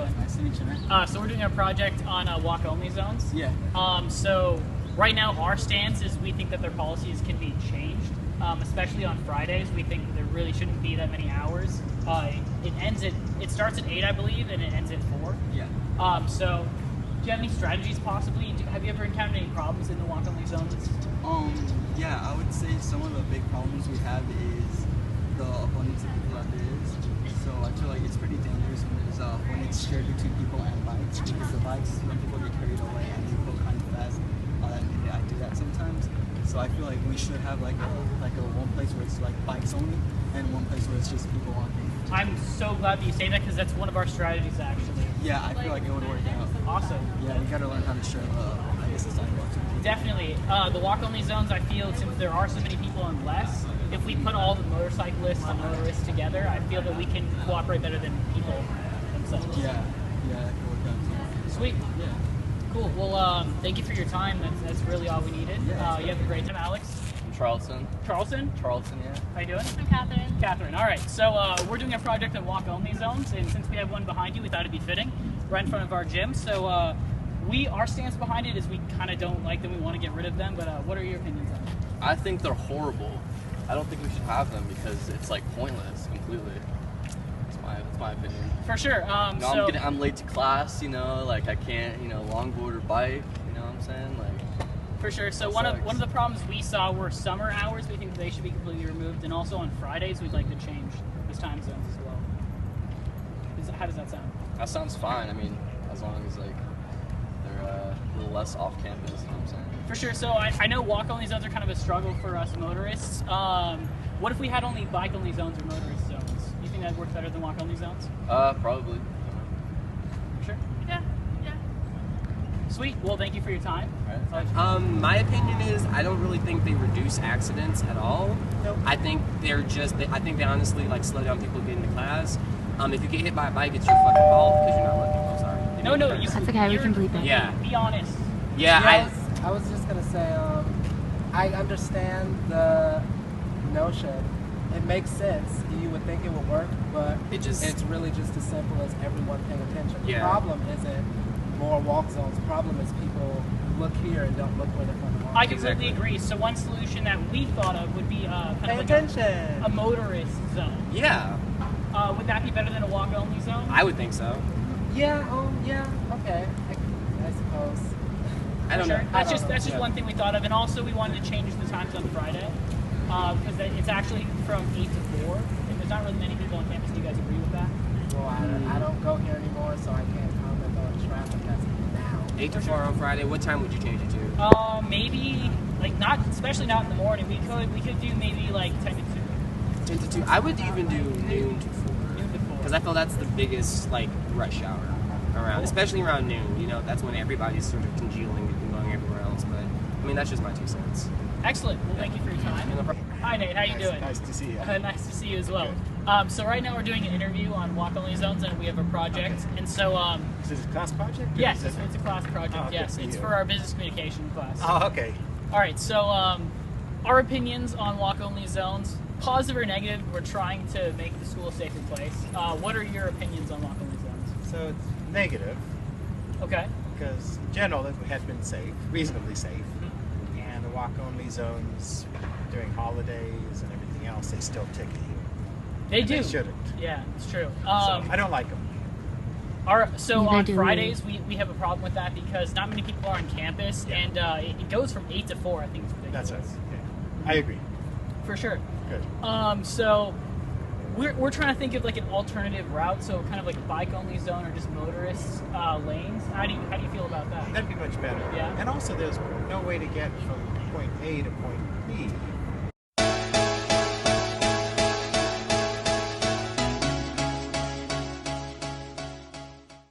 doing? Nice to meet you, man. So we're doing a project on walk-only zones. Yeah. So right now our stance is we think that their policies can be changed, especially on Fridays. We think there really shouldn't be that many hours. It starts at 8, I believe, and it ends at 4. Yeah. So do you have any strategies possibly? Have you ever encountered any problems in the walk-only zones? Yeah, I would say some of the big problems we have is the abundance of people that there is. So I feel like it's pretty dangerous when it's shared between people and bikes, because the bikes, when people get carried away and they go kind of fast, I do that sometimes. So I feel like we should have like a one place where it's like bikes only, and one place where it's just people walking. I'm so glad that you say that, because that's one of our strategies actually. Yeah, I feel like it would work out. Awesome. Yeah, you gotta learn how to share the sidewalks with people. Definitely. The walk-only zones, I feel, since there are so many people and less, if we put all the motorcyclists and motorists together, I feel that we can cooperate better than people themselves. Yeah, that could work out too. Sweet. Yeah. Cool. Well, thank you for your time. That's really all we needed. Yeah, you have a great time, Alex. Charleston. Charleston? Charleston, yeah. How you doing? I'm Catherine. Catherine. All right. So we're doing a project on walk-only zones, and since we have one behind you, we thought it'd be fitting, right in front of our gym. So our stance behind it is we kind of don't like them. We want to get rid of them. But what are your opinions on it? I think they're horrible. I don't think we should have them because it's like pointless completely. That's my opinion. For sure. I'm late to class, like I can't, longboard or bike, you know what I'm saying? Like, for sure. So one of the problems we saw were summer hours. We think they should be completely removed, and also on Fridays we'd like to change those time zones as well. How does that sound? that sounds fine. I mean, as long as like they're a little less off campus, you know what I'm saying? For sure. So I know walk-only zones are kind of a struggle for us motorists. What if we had only bike-only zones or motorist zones? Do you think that'd work better than walk-only zones? Probably. Sure. Yeah. Sweet. Well, thank you for your time. All right. My opinion is I don't really think they reduce accidents at all. Nope. I think I think they honestly like slow down people getting to class. If you get hit by a bike, it's your fucking fault because you're not looking. Oh, sorry. No, That's okay, we can bleep it. Yeah. Be honest. Yeah, I was just gonna say, I understand the notion. It makes sense. You would think it would work, but it's really just as simple as everyone paying attention. Yeah. The problem isn't more walk zones. The problem is people look here and don't look where they're going to walk. I completely agree. So one solution that we thought of would be kind Pay of like attention. a motorist zone. yeah, Would that be better than a walk-only zone? I would think so. Yeah. Okay. I suppose. I don't Sure. know. That's just one thing we thought of, and also we wanted to change the times on Friday because it's actually from 8 to 4, and there's not really many people on campus. Do you guys agree with that? Well, I don't go here anymore, so I can't comment on traffic as of now. 8 to 4 on Friday. What time would you change it to? Maybe like not, especially not in the morning. We could do maybe like 10 to 2. 10 to 2. I would even do noon to 4. Noon to 4. Because I feel that's the biggest like rush hour around, especially around noon. You know, that's when everybody's sort of congealing and going everywhere else. But I mean, that's just my 2 cents. Excellent. Well, thank you for your time. Hi, Nate. How you doing? Nice to see you. Nice to see you as well. So right now we're doing an interview on walk-only zones, and we have a project. And so, Is this a class project? or yes, is it- it's a class project. Oh, good yes, for it's you. for our business communication class. Oh, okay. All right. So our opinions on walk-only zones, positive or negative, we're trying to make the school a safer place. What are your opinions on walk-only zones? So it's negative Okay. because in general it has been safe, reasonably safe, Mm-hmm. and the walk-only zones during holidays and everything else they still ticket you. They And do. They shouldn't. Yeah, it's true. So I don't like them. So Neither on do we. Fridays, we have a problem with that because not many people are on campus, Yeah. and it goes from 8 to 4, I think it's ridiculous. That's right. Yeah. I agree. For sure. Good. So we're trying to think of like an alternative route, so kind of like a bike-only zone or just motorist lanes. How do you feel about that? That'd be much better. Yeah. And also, there's no way to get from point A to point B